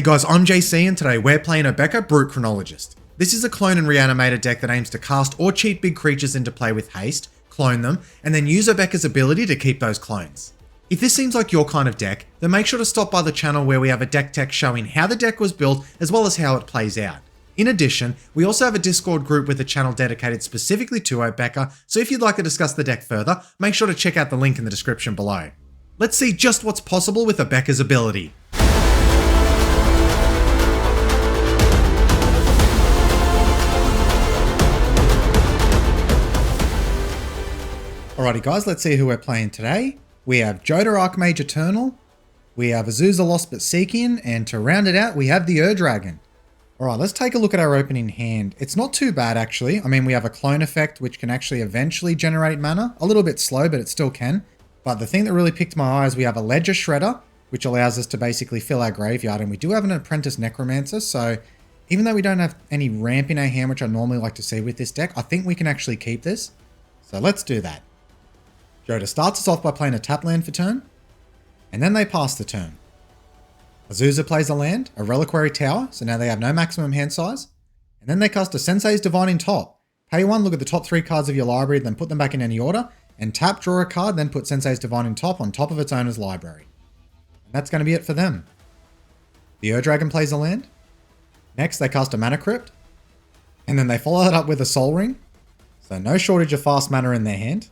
Hey guys, I'm JC and today we're playing Obeka Brute Chronologist. This is a clone and reanimated deck that aims to cast or cheat big creatures into play with haste, clone them, and then use Obeka's ability to keep those clones. If this seems like your kind of deck, then make sure to stop by the channel where we have a deck tech showing how the deck was built as well as how it plays out. In addition, we also have a Discord group with a channel dedicated specifically to Obeka, so if you'd like to discuss the deck further, make sure to check out the link in the description below. Let's see just what's possible with Obeka's ability. Alrighty guys, let's see who we're playing today. We have Jodah Archmage Eternal, we have Azusa Lost But Seeking, and to round it out, we have the Ur-Dragon. Alright, let's take a look at our opening hand. It's not too bad actually. I mean, we have a clone effect which can actually eventually generate mana. A little bit slow, but it still can. But the thing that really picked my eye is we have a Ledger Shredder, which allows us to basically fill our graveyard, and we do have an Apprentice Necromancer, so even though we don't have any ramp in our hand, which I normally like to see with this deck, I think we can actually keep this. So let's do that. Jodah starts us off by playing a tap land for turn, and then they pass the turn. Azusa plays a land, a Reliquary Tower, so now they have no maximum hand size, and then they cast a Sensei's Divining Top. Pay one, look at the top 3 cards of your library, then put them back in any order, and tap, draw a card, then put Sensei's Divining Top on top of its owner's library. And that's going to be it for them. The Ur-Dragon plays a land. Next, they cast a Mana Crypt, and then they follow that up with a Sol Ring, so no shortage of fast mana in their hand.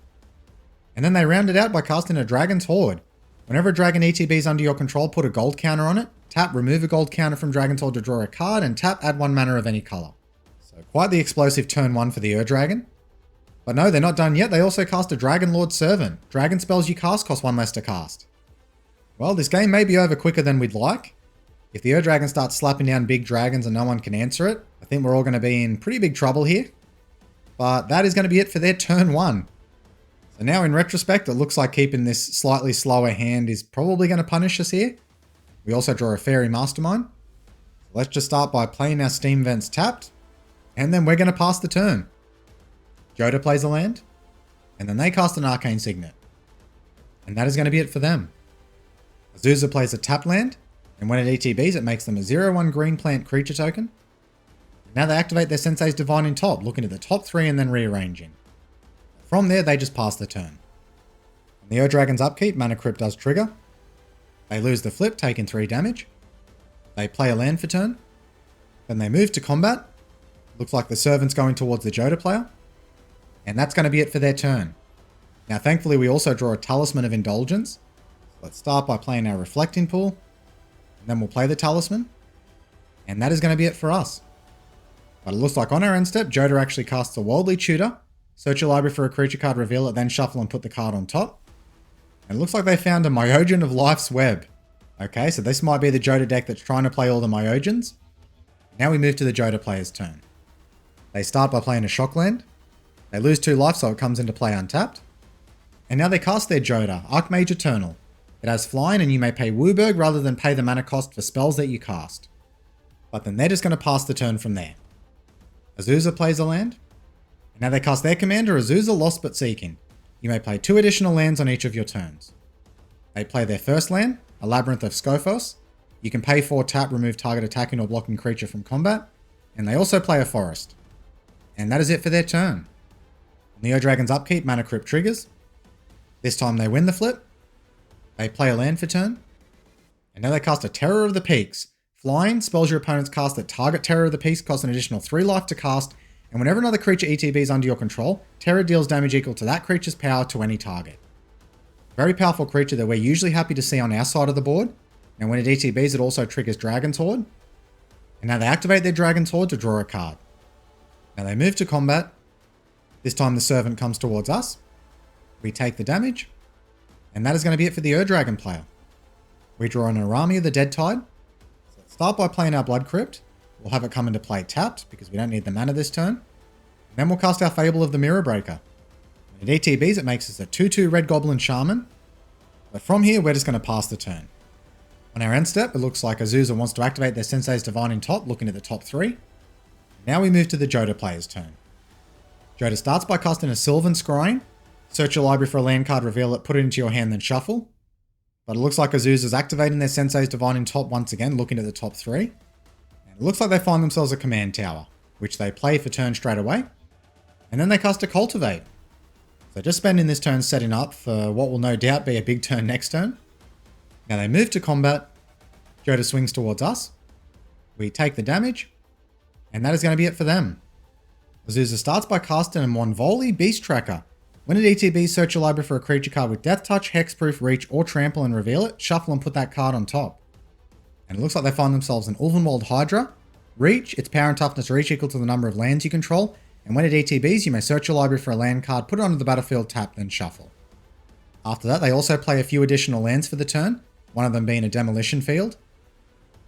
And then they round it out by casting a Dragon's Horde. Whenever a dragon ETBs under your control, put a gold counter on it. Tap, remove a gold counter from Dragon's Horde to draw a card, and tap, add 1 mana of any color. So quite the explosive turn 1 for the Ur-Dragon. But no, they're not done yet. They also cast a Dragon Lord Servant. Dragon spells you cast cost 1 less to cast. Well, this game may be over quicker than we'd like. If the Ur-Dragon starts slapping down big dragons and no one can answer it, I think we're all going to be in pretty big trouble here. But that is going to be it for their turn 1. So now in retrospect, it looks like keeping this slightly slower hand is probably going to punish us here. We also draw a Fairy Mastermind. Let's just start by playing our Steam Vents tapped, and then we're going to pass the turn. Jodah plays a land, and then they cast an Arcane Signet. And that is going to be it for them. Azusa plays a tapped land, and when it ETBs, it makes them a 0/1 green plant creature token. Now they activate their Sensei's Divining Top, looking at the top 3 and then rearranging. From there, they just pass the turn. On the Ur-Dragon's upkeep, Mana Crypt does trigger. They lose the flip, taking 3 damage. They play a land for turn. Then they move to combat. Looks like the Servant's going towards the Jodah player. And that's going to be it for their turn. Now, thankfully, we also draw a Talisman of Indulgence. Let's start by playing our Reflecting Pool. And then we'll play the Talisman. And that is going to be it for us. But it looks like on our end step, Jodah actually casts a Worldly Tutor. Search your library for a creature card, reveal it, then shuffle and put the card on top. And it looks like they found a Myojin of Life's Web. Okay, so this might be the Jodah deck that's trying to play all the Myojins. Now we move to the Jodah player's turn. They start by playing a Shockland. They lose 2 life, so it comes into play untapped. And now they cast their Jodah, Archmage Eternal. It has flying, and you may pay WUBRG rather than pay the mana cost for spells that you cast. But then they're just going to pass the turn from there. Azusa plays a land. Now they cast their commander, Azusa Lost But Seeking. You may play 2 additional lands on each of your turns. They play their first land, a Labyrinth of Skophos. You can pay 4 tap, remove target attacking or blocking creature from combat. And they also play a forest. And that is it for their turn. On the Ur-Dragon's upkeep, Mana Crypt triggers. This time they win the flip. They play a land for turn. And now they cast a Terror of the Peaks. Flying, spells your opponents cast that target Terror of the Peaks cost an additional 3 life to cast. And whenever another creature ETBs under your control, Terror deals damage equal to that creature's power to any target. Very powerful creature that we're usually happy to see on our side of the board. And when it ETBs, it also triggers Dragon's Horde. And now they activate their Dragon's Horde to draw a card. Now they move to combat. This time the Servant comes towards us. We take the damage. And that is going to be it for the Ur-Dragon player. We draw an Arami of the Deadtide. So let's start by playing our Blood Crypt. We'll have it come into play tapped, because we don't need the mana this turn. And then we'll cast our Fable of the Mirror Breaker. When it ETBs, it makes us a 2/2 Red Goblin Shaman. But from here, we're just going to pass the turn. On our end step, it looks like Azusa wants to activate their Sensei's Divining Top, looking at the top 3. Now we move to the Jodah player's turn. Jodah starts by casting a Sylvan Scrying. Search your library for a land card, reveal it, put it into your hand, then shuffle. But it looks like Azusa's activating their Sensei's Divine in top once again, looking at the top 3. And it looks like they find themselves a command tower, which they play for turn straight away. And then they cast a Cultivate. So just spending this turn setting up for what will no doubt be a big turn next turn. Now they move to combat. Jodah swings towards us. We take the damage. And that is going to be it for them. Azusa starts by casting a Monvoli Beast Tracker. When it ETB, search your library for a creature card with Death Touch, Hexproof, Reach, or Trample and reveal it. Shuffle and put that card on top. And it looks like they find themselves an Ulvenwald Hydra. Reach, its power and toughness are each equal to the number of lands you control. And when it ETBs, you may search your library for a land card, put it onto the battlefield, tap, then shuffle. After that, they also play a few additional lands for the turn, one of them being a Demolition Field.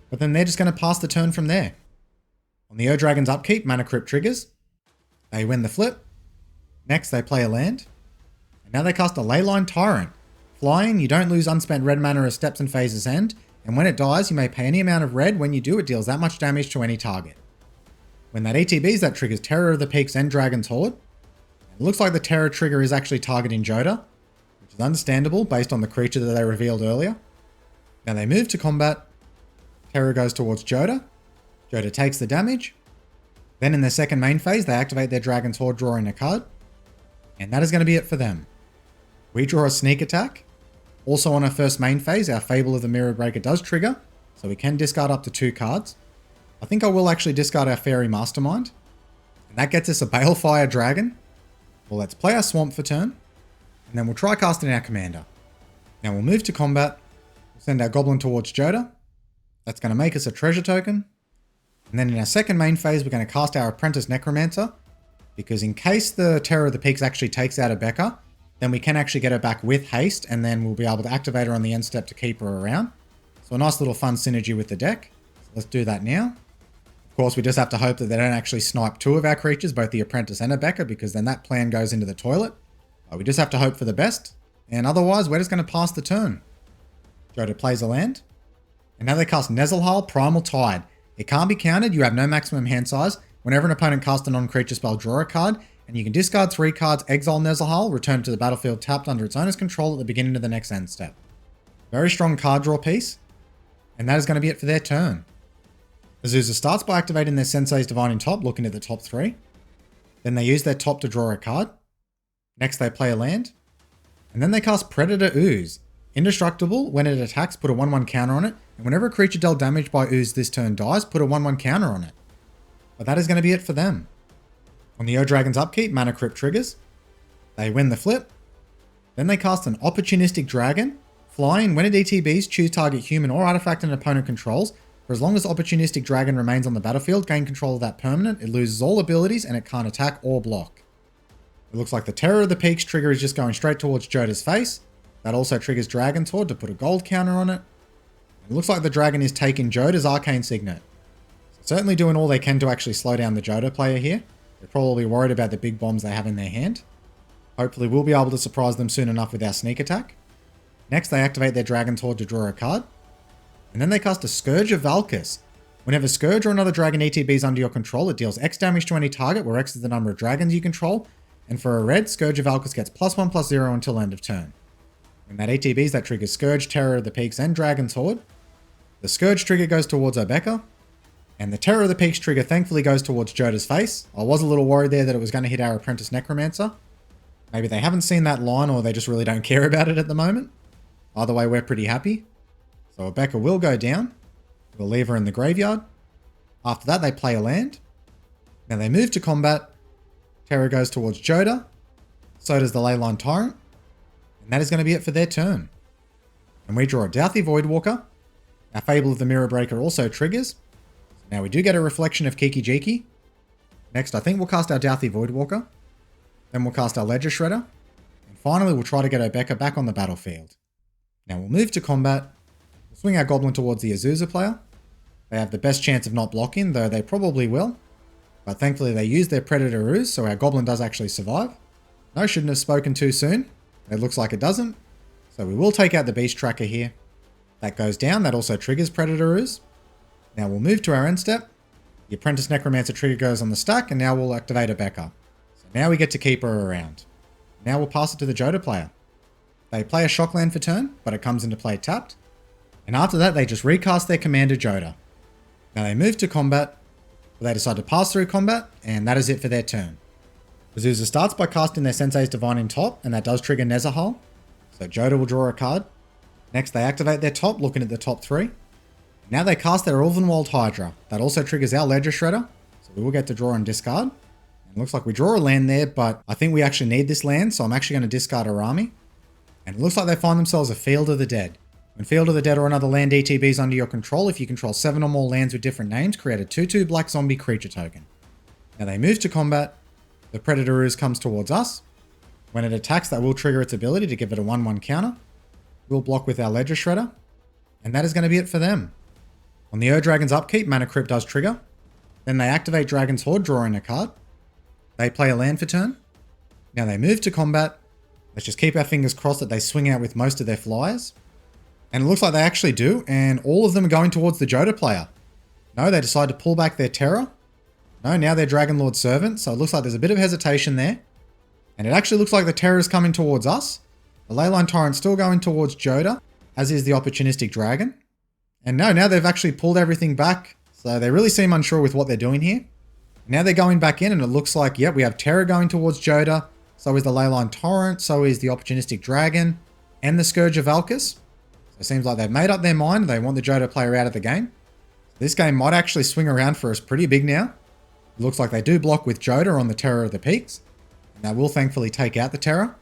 But then they're just going to pass the turn from there. On the Ur-Dragon's upkeep, Mana Crypt triggers. They win the flip. Next, they play a land. And now they cast a Leyline Tyrant. Flying, you don't lose unspent red mana as steps and phases end, and when it dies, you may pay any amount of red. When you do, it deals that much damage to any target. When that ETBs, that triggers Terror of the Peaks and Dragon's Horde. It looks like the Terror trigger is actually targeting Jodah, which is understandable based on the creature that they revealed earlier. Now they move to combat. Terror goes towards Jodah. Jodah takes the damage. Then in their second main phase, they activate their Dragon's Horde, drawing a card. And that is going to be it for them. We draw a Sneak Attack. Also on our first main phase, our Fable of the Mirror Breaker does trigger, so we can discard up to 2 cards. I think I will actually discard our Fairy Mastermind. And that gets us a Balefire Dragon. Well, let's play our Swamp for turn. And then we'll try casting our Commander. Now we'll move to combat. We'll send our Goblin towards Jodah. That's going to make us a treasure token. And then in our second main phase, we're going to cast our Apprentice Necromancer. Because in case the Terror of the Peaks actually takes out Abeka, then we can actually get her back with haste, and then we'll be able to activate her on the end step to keep her around. So a nice little fun synergy with the deck. So let's do that now. Of course, we just have to hope that they don't actually snipe 2 of our creatures, both the Apprentice and Abeka, because then that plan goes into the toilet. We just have to hope for the best. And otherwise, we're just going to pass the turn. Jodah plays a land. And now they cast Nezalhal Primal Tide. It can't be countered, you have no maximum hand size. Whenever an opponent casts a non-creature spell, draw a card, and you can discard 3 cards, exile Nezalhal, return it to the battlefield tapped under its owner's control at the beginning of the next end step. Very strong card draw piece, and that is going to be it for their turn. Azusa starts by activating their Sensei's Divine in top, looking at the top 3. Then they use their top to draw a card. Next they play a land. And then they cast Predator Ooze. Indestructible, when it attacks, put a 1/1 counter on it, and whenever a creature dealt damage by Ooze this turn dies, put a 1/1 counter on it. But that is going to be it for them. On the Ur-Dragon's upkeep, Mana Crypt triggers. They win the flip. Then they cast an Opportunistic Dragon. Flying, when it ETBs, choose target human or artifact an opponent controls. For as long as Opportunistic Dragon remains on the battlefield, gain control of that permanent. It loses all abilities and it can't attack or block. It looks like the Terror of the Peaks trigger is just going straight towards Jodah's face. That also triggers Dragon's Horde to put a gold counter on it. It looks like the dragon is taking Jodah's Arcane Signet. So certainly doing all they can to actually slow down the Jodah player here. They're probably worried about the big bombs they have in their hand. Hopefully we'll be able to surprise them soon enough with our Sneak Attack. Next they activate their Dragon's Horde to draw a card. And then they cast a Scourge of Valkus. Whenever Scourge or another dragon ETBs under your control, it deals X damage to any target where X is the number of dragons you control. And for a red, Scourge of Valkus gets +1/+0 until end of turn. When that ETBs, that triggers Scourge, Terror of the Peaks, and Dragon's Horde. The Scourge trigger goes towards Abeka. And the Terror of the Peaks trigger thankfully goes towards Jodah's face. I was a little worried there that it was going to hit our Apprentice Necromancer. Maybe they haven't seen that line or they just really don't care about it at the moment. Either way, we're pretty happy. So Abeka will go down. We'll leave her in the graveyard. After that, they play a land. Now they move to combat. Terror goes towards Jodah. So does the Leyline Tyrant. And that is going to be it for their turn. And we draw a Dauthi Voidwalker. Our Fable of the Mirror Breaker also triggers. Now we do get a reflection of Kiki Jiki. Next, I think we'll cast our Dauthi Voidwalker. Then we'll cast our Ledger Shredder. And finally, we'll try to get Abeka back on the battlefield. Now we'll move to combat. We'll swing our Goblin towards the Azusa player. They have the best chance of not blocking, though they probably will. But thankfully they use their Predator Ooze, so our Goblin does actually survive. No, shouldn't have spoken too soon. It looks like it doesn't. So we will take out the Beast Tracker here. That goes down. That also triggers Predator Ooze. Now we'll move to our end step. The Apprentice Necromancer trigger goes on the stack, and now we'll activate Abeka. So now we get to keep her around. Now we'll pass it to the Jodah player. They play a shock land for turn, but it comes into play tapped. And after that, they just recast their commander Jodah. Now they move to combat, but they decide to pass through combat, and that is it for their turn. Azusa starts by casting their Sensei's Divine in top, and that does trigger Nezahal. So Jodah will draw a card. Next, they activate their top, looking at the top 3. Now they cast their Ulvenwald Hydra. That also triggers our Ledger Shredder, so we will get to draw and discard. And it looks like we draw a land there, but I think we actually need this land, so I'm actually going to discard Arami. And it looks like they find themselves a Field of the Dead. When Field of the Dead or another land ETB is under your control, if you control 7 or more lands with different names, create a 2/2 black zombie creature token. Now they move to combat. The Predator Ooze comes towards us. When it attacks, that will trigger its ability to give it a 1/1 counter. We'll block with our Ledger Shredder. And that is going to be it for them. On the Ur-Dragon's upkeep, Mana Crypt does trigger. Then they activate Dragon's Horde, drawing a card. They play a land for turn. Now they move to combat. Let's just keep our fingers crossed that they swing out with most of their flyers. And it looks like they actually do, and all of them are going towards the Jodah player. No, they decide to pull back their Terror. No, now they're Dragonlord Servant, so it looks like there's a bit of hesitation there. And it actually looks like the Terror is coming towards us. The Leyline Tyrant's still going towards Jodah, as is the Opportunistic Dragon. And no, now they've actually pulled everything back, so they really seem unsure with what they're doing here. Now they're going back in, and it looks like, yep, we have Terror going towards Jodah, so is the Leyline Torrent, so is the Opportunistic Dragon, and the Scourge of Valkus. It seems like they've made up their mind. They want the Jodah player out of the game. This game might actually swing around for us pretty big now. It looks like they do block with Jodah on the Terror of the Peaks. And that will thankfully take out the Terror.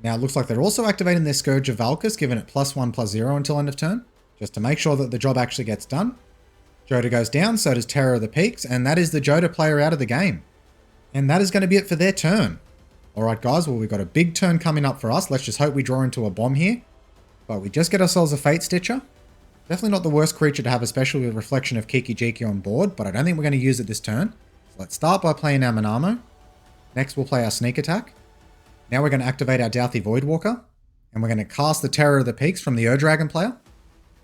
Now it looks like they're also activating their Scourge of Valkus, giving it +1/+0 until end of turn, just to make sure that the job actually gets done. Jodah goes down, so does Terror of the Peaks, and that is the Jodah player out of the game. And that is going to be it for their turn. Alright guys, well we've got a big turn coming up for us. Let's just hope we draw into a bomb here. But we just get ourselves a Fate Stitcher. Definitely not the worst creature to have, especially with Reflection of Kiki-Jiki on board, but I don't think we're going to use it this turn. So let's start by playing our Manamo. Next we'll play our Sneak Attack. Now we're going to activate our Dauthi Voidwalker, and we're going to cast the Terror of the Peaks from the Ur-Dragon player.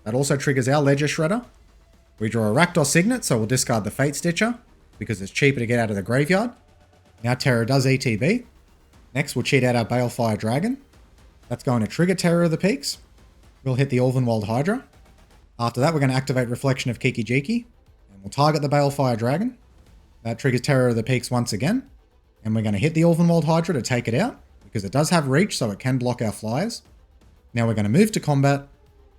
That also triggers our Ledger Shredder. We draw a Rakdos Signet, so we'll discard the Fate Stitcher, because it's cheaper to get out of the graveyard. Now Terror does ETB. Next we'll cheat out our Balefire Dragon. That's going to trigger Terror of the Peaks. We'll hit the Ulvenwald Hydra. After that, we're going to activate Reflection of Kiki-Jiki, and we'll target the Balefire Dragon. That triggers Terror of the Peaks once again, and we're going to hit the Ulvenwald Hydra to take it out, because it does have reach, so it can block our flyers. Now we're going to move to combat.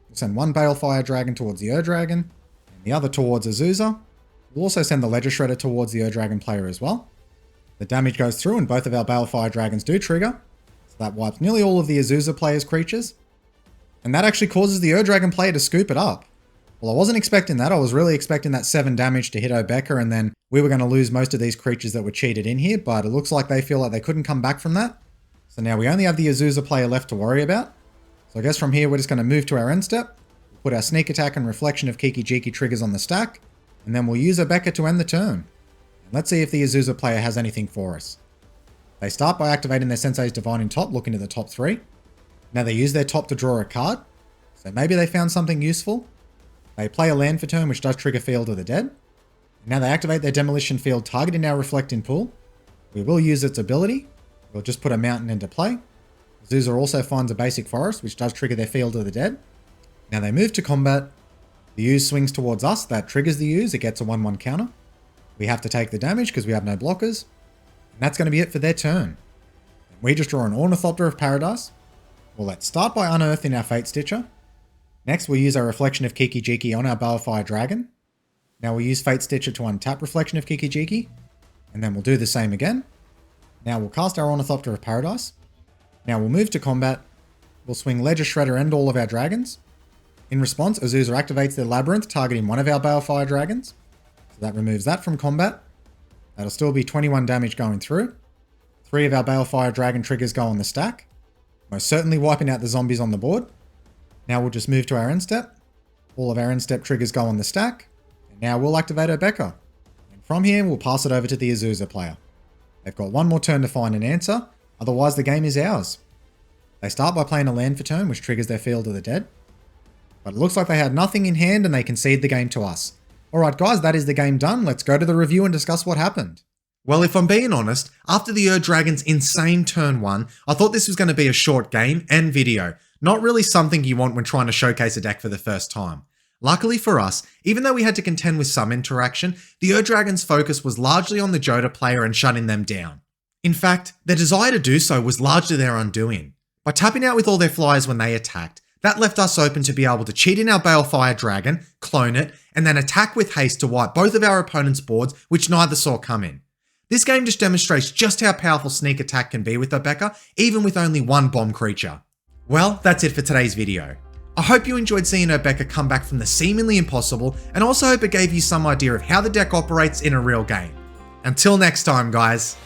We'll send one Balefire Dragon towards the Ur-Dragon, and the other towards Azusa. We'll also send the Ledger Shredder towards the Ur-Dragon player as well. The damage goes through, and both of our Balefire Dragons do trigger, so that wipes nearly all of the Azusa player's creatures. And that actually causes the Ur-Dragon player to scoop it up. Well, I wasn't expecting that. I was really expecting that 7 damage to hit Obeka, and then we were going to lose most of these creatures that were cheated in here, but it looks like they feel like they couldn't come back from that. So now we only have the Azusa player left to worry about. So I guess from here we're just going to move to our end step, put our Sneak Attack and Reflection of Kiki-Jiki triggers on the stack, and then we'll use Obeka to end the turn. And let's see if the Azusa player has anything for us. They start by activating their Sensei's Divine in top, looking at the top 3. Now they use their top to draw a card, so maybe they found something useful. They play a land for turn, which does trigger Field of the Dead. Now they activate their Demolition Field, targeting our Reflecting Pool. We will use its ability. We'll just put a mountain into play. Azusa also finds a basic forest, which does trigger their Field of the Dead. Now they move to combat. The Ooze swings towards us. That triggers the Ooze. It gets a 1/1 counter. We have to take the damage because we have no blockers. And that's going to be it for their turn. We just draw an Ornithopter of Paradise. Well, let's start by unearthing our Fate Stitcher. Next, we'll use our Reflection of Kiki-Jiki on our Balefire Dragon. Now we'll use Fate Stitcher to untap Reflection of Kiki-Jiki. And then we'll do the same again. Now we'll cast our Ornithopter of Paradise. Now we'll move to combat. We'll swing Ledger Shredder and all of our dragons. In response, Azusa activates their Labyrinth, targeting one of our Balefire Dragons. So that removes that from combat. That'll still be 21 damage going through. 3 of our Balefire Dragon triggers go on the stack, most certainly wiping out the zombies on the board. Now we'll just move to our end step. All of our end step triggers go on the stack. And now we'll activate Obeka. And from here, we'll pass it over to the Azusa player. They've got one more turn to find an answer, otherwise the game is ours. They start by playing a land for turn, which triggers their Field of the Dead. But it looks like they had nothing in hand and they concede the game to us. Alright guys, that is the game done. Let's go to the review and discuss what happened. Well, if I'm being honest, after the Ur Dragon's insane turn 1, I thought this was going to be a short game and video, not really something you want when trying to showcase a deck for the first time. Luckily for us, even though we had to contend with some interaction, the Ur Dragon's focus was largely on the Jodah player and shutting them down. In fact, their desire to do so was largely their undoing. By tapping out with all their flyers when they attacked, that left us open to be able to cheat in our Balefire Dragon, clone it, and then attack with haste to wipe both of our opponent's boards, which neither saw coming. This game just demonstrates just how powerful sneak attack can be with Obeka, even with only one bomb creature. Well, that's it for today's video. I hope you enjoyed seeing Obeka come back from the seemingly impossible, and also hope it gave you some idea of how the deck operates in a real game. Until next time, guys.